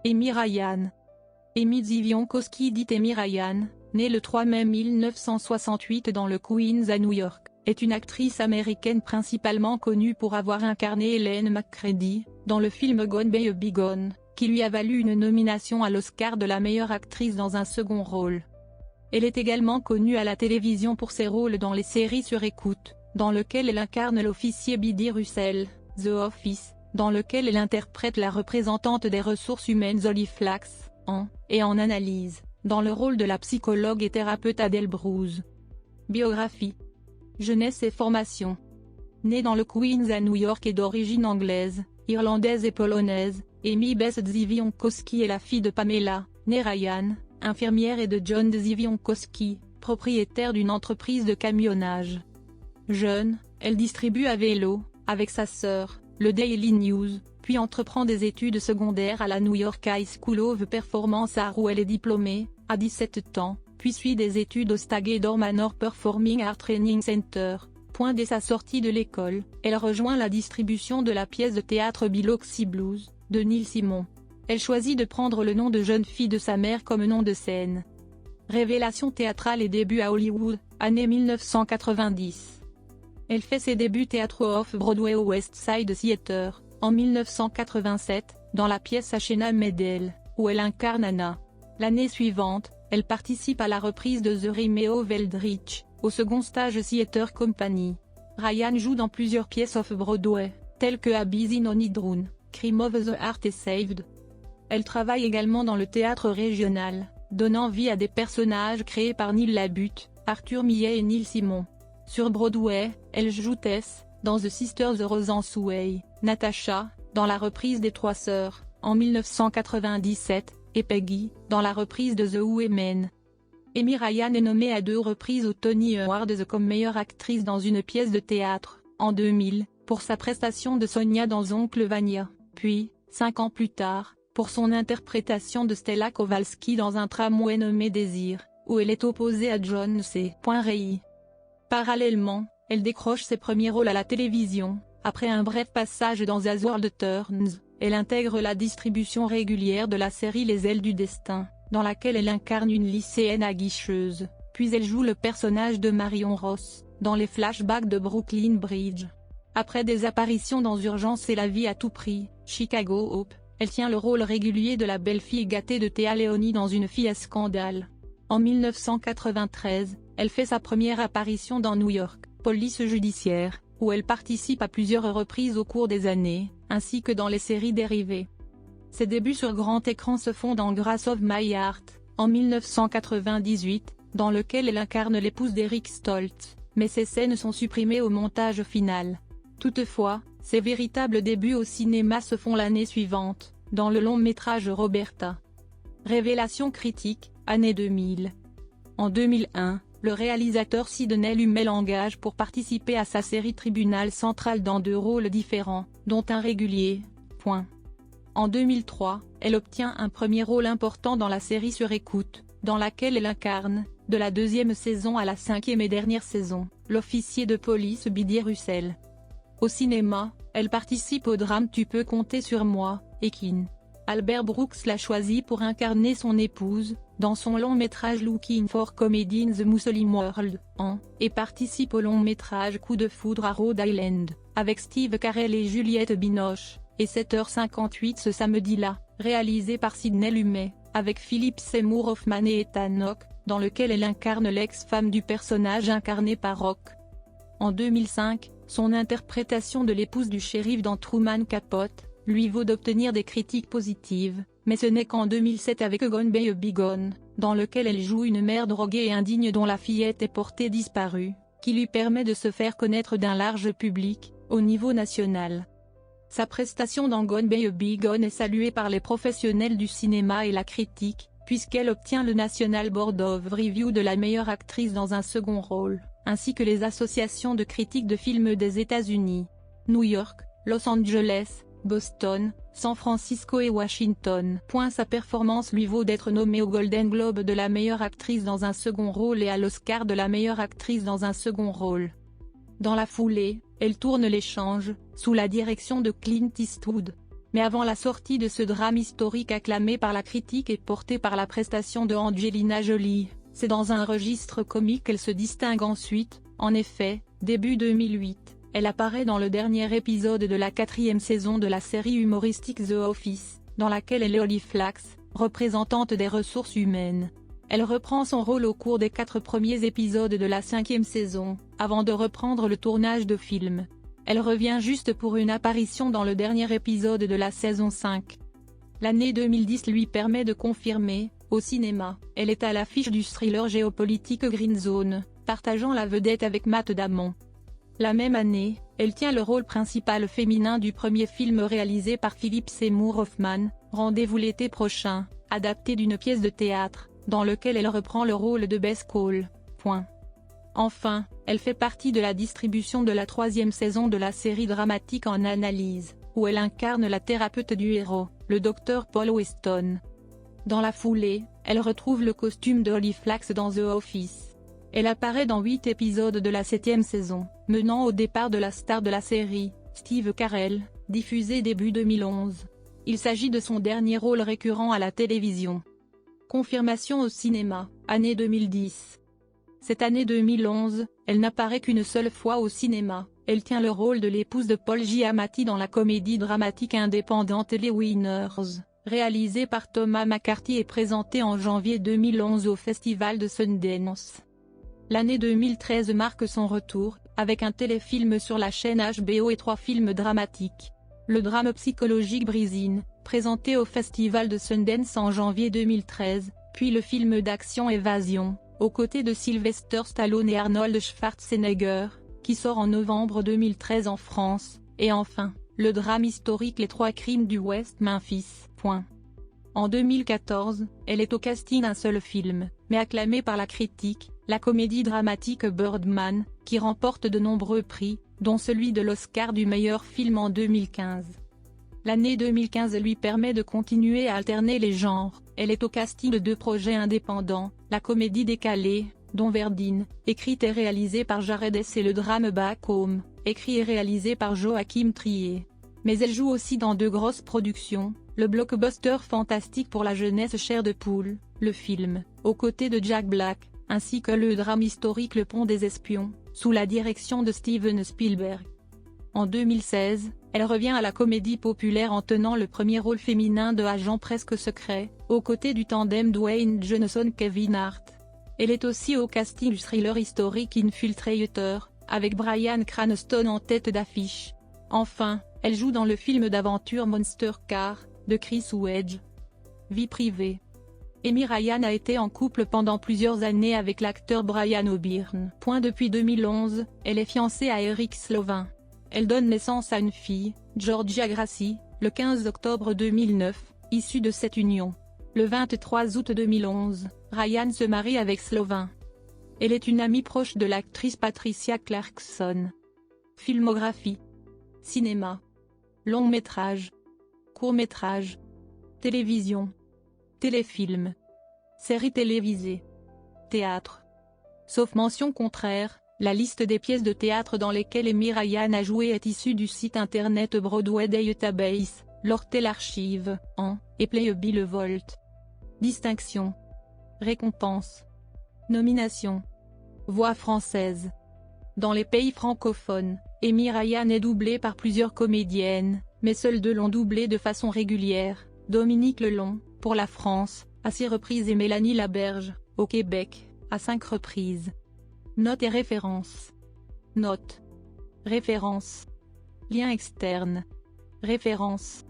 Amy Ryan. Amy Zivionkowski dite Amy Ryan, née le 3 mai 1968 dans le Queens à New York, est une actrice américaine principalement connue pour avoir incarné Ellen McCready, dans le film Gone Baby Gone, qui lui a valu une nomination à l'Oscar de la meilleure actrice dans un second rôle. Elle est également connue à la télévision pour ses rôles dans les séries sur écoute, dans lequel elle incarne l'officier Biddy Russell, The Office, dans lequel elle interprète la représentante des ressources humaines Olive Flax, et en Analyse, dans le rôle de la psychologue et thérapeute Adele Bruce. Biographie. Jeunesse et formation. Née dans le Queens à New York et d'origine anglaise, irlandaise et polonaise, Amy Beth Zivionkowski est la fille de Pamela, née Ryan, infirmière et de John Zivionkowski, propriétaire d'une entreprise de camionnage. Jeune, elle distribue à vélo, avec sa sœur, le Daily News, puis entreprend des études secondaires à la New York High School of Performance Arts où elle est diplômée, à 17 ans, puis suit des études au Stagedor Manor Performing Arts Training Center. Dès sa sortie de l'école, elle rejoint la distribution de la pièce de théâtre Biloxi Blues, de Neil Simon. Elle choisit de prendre le nom de jeune fille de sa mère comme nom de scène. Révélation théâtrale et début à Hollywood, année 1990. Elle fait ses débuts théâtraux off-Broadway au West Side Theatre, en 1987, dans la pièce Ashena Medel, où elle incarne Anna. L'année suivante, elle participe à la reprise de The Romeo of Eldritch, au second stage Theatre Company. Ryan joue dans plusieurs pièces off-Broadway, telles que A Busy Nonidrun, Crime of the Heart et Saved. Elle travaille également dans le théâtre régional, donnant vie à des personnages créés par Neil Labute, Arthur Millet et Neil Simon. Sur Broadway, elle joue Tess, dans The Sisters of Rosansway, Natasha, dans la reprise des Trois Sœurs, en 1997, et Peggy, dans la reprise de The Women. Amy Ryan est nommée à 2 reprises au Tony Awards comme meilleure actrice dans une pièce de théâtre, en 2000, pour sa prestation de Sonia dans Oncle Vanya, puis, 5 ans plus tard, pour son interprétation de Stella Kowalski dans un tramway nommé Désir, où elle est opposée à John C. Reilly. Parallèlement, elle décroche ses premiers rôles à la télévision. Après un bref passage dans As World Turns, elle intègre la distribution régulière de la série Les Ailes du Destin, dans laquelle elle incarne une lycéenne aguicheuse, puis elle joue le personnage de Marion Ross, dans les flashbacks de Brooklyn Bridge. Après des apparitions dans Urgence et la vie à tout prix, Chicago Hope, elle tient le rôle régulier de la belle-fille gâtée de Théa Leoni dans Une fille à scandale. En 1993, elle fait sa première apparition dans New York, Police judiciaire, où elle participe à plusieurs reprises au cours des années, ainsi que dans les séries dérivées. Ses débuts sur grand écran se font dans Grace of My Heart, en 1998, dans lequel elle incarne l'épouse d'Eric Stoltz, mais ces scènes sont supprimées au montage final. Toutefois, ses véritables débuts au cinéma se font l'année suivante, dans le long-métrage Roberta. Révélation critique, année 2000. En 2001, le réalisateur Sidney Lumet l'engage pour participer à sa série Tribunal Central dans 2 rôles différents, dont un régulier. En 2003, elle obtient un premier rôle important dans la série Sur écoute, dans laquelle elle incarne, de la 2e saison à la 5e et dernière saison, l'officier de police Biddy Russell. Au cinéma, elle participe au drame Tu peux compter sur moi, Ekin. Albert Brooks l'a choisie pour incarner son épouse, dans son long-métrage Looking for Comedy in the Muslim World, et participe au long-métrage Coup de foudre à Rhode Island, avec Steve Carell et Juliette Binoche, et 7h58 ce samedi-là, réalisé par Sidney Lumet, avec Philip Seymour Hoffman et Ethan Hawke, dans lequel elle incarne l'ex-femme du personnage incarné par Rock. En 2005, son interprétation de l'épouse du shérif dans Truman Capote, lui vaut d'obtenir des critiques positives, mais ce n'est qu'en 2007 avec Gone Baby Gone, dans lequel elle joue une mère droguée et indigne dont la fillette est portée disparue, qui lui permet de se faire connaître d'un large public, au niveau national. Sa prestation dans Gone Baby Gone est saluée par les professionnels du cinéma et la critique, puisqu'elle obtient le National Board of Review de la meilleure actrice dans un second rôle, ainsi que les associations de critiques de films des États-Unis. New York, Los Angeles, Boston, San Francisco et Washington. Sa performance lui vaut d'être nommée au Golden Globe de la meilleure actrice dans un second rôle et à l'Oscar de la meilleure actrice dans un second rôle. Dans la foulée, elle tourne L'échange, sous la direction de Clint Eastwood. Mais avant la sortie de ce drame historique acclamé par la critique et porté par la prestation de Angelina Jolie, c'est dans un registre comique qu'elle se distingue ensuite. En effet, début 2008, elle apparaît dans le dernier épisode de la 4e saison de la série humoristique The Office, dans laquelle elle est Holly Flax, représentante des ressources humaines. Elle reprend son rôle au cours des 4 premiers épisodes de la 5e saison, avant de reprendre le tournage de films. Elle revient juste pour une apparition dans le dernier épisode de la saison 5. L'année 2010 lui permet de confirmer, au cinéma, elle est à l'affiche du thriller géopolitique Green Zone, partageant la vedette avec Matt Damon. La même année, elle tient le rôle principal féminin du premier film réalisé par Philip Seymour Hoffman, Rendez-vous l'été prochain, adapté d'une pièce de théâtre, dans lequel elle reprend le rôle de Beth Cole. Enfin, elle fait partie de la distribution de la 3e saison de la série dramatique En Analyse, où elle incarne la thérapeute du héros, le Dr Paul Weston. Dans la foulée, elle retrouve le costume de Holly Flax dans The Office. Elle apparaît dans 8 épisodes de la 7e saison, menant au départ de la star de la série, Steve Carell, diffusée début 2011. Il s'agit de son dernier rôle récurrent à la télévision. Confirmation au cinéma, année 2010. Cette année 2011, elle n'apparaît qu'une seule fois au cinéma. Elle tient le rôle de l'épouse de Paul Giamatti dans la comédie dramatique indépendante Les Winners, réalisée par Thomas McCarthy et présentée en janvier 2011 au Festival de Sundance. L'année 2013 marque son retour, avec un téléfilm sur la chaîne HBO et 3 films dramatiques. Le drame psychologique Brisine, présenté au Festival de Sundance en janvier 2013, puis le film d'action Évasion, aux côtés de Sylvester Stallone et Arnold Schwarzenegger, qui sort en novembre 2013 en France, et enfin, le drame historique Les 3 crimes du West Memphis. En 2014, elle est au casting d'un seul film, mais acclamée par la critique, la comédie dramatique Birdman, qui remporte de nombreux prix, dont celui de l'Oscar du meilleur film en 2015. L'année 2015 lui permet de continuer à alterner les genres. Elle est au casting de 2 projets indépendants, la comédie décalée, dont Verdine, écrite et réalisée par Jared Hess, et le drame Back Home, écrit et réalisé par Joachim Trier. Mais elle joue aussi dans 2 grosses productions, le blockbuster fantastique pour la jeunesse Chair de poule, le film, aux côtés de Jack Black, ainsi que le drame historique Le Pont des Espions, sous la direction de Steven Spielberg. En 2016, elle revient à la comédie populaire en tenant le premier rôle féminin de agent presque secret, aux côtés du tandem Dwayne Johnson-Kevin Hart. Elle est aussi au casting du thriller historique Infiltrator, avec Bryan Cranston en tête d'affiche. Enfin, elle joue dans le film d'aventure Monster Car, de Chris Wedge. Vie privée. Amy Ryan a été en couple pendant plusieurs années avec l'acteur Brian O'Byrne. Depuis 2011, elle est fiancée à Eric Slovin. Elle donne naissance à une fille, Georgia Gracie, le 15 octobre 2009, issue de cette union. Le 23 août 2011, Ryan se marie avec Slovin. Elle est une amie proche de l'actrice Patricia Clarkson. Filmographie. Cinéma. Long métrage. Court métrage. Télévision. Téléfilm. Série télévisée. Théâtre. Sauf mention contraire, la liste des pièces de théâtre dans lesquelles Amy Ryan a joué est issue du site internet Broadway Database, Lortel Archive, et Playbill Vault. Distinction. Récompense. Nomination. Voix française. Dans les pays francophones, Amy Ryan est doublée par plusieurs comédiennes, mais seules 2 l'ont doublée de façon régulière, Dominique Lelon, pour la France, à 6 reprises, et Mélanie Laberge, au Québec, à 5 reprises. Notes et références. Notes. Références. Liens externes. Références.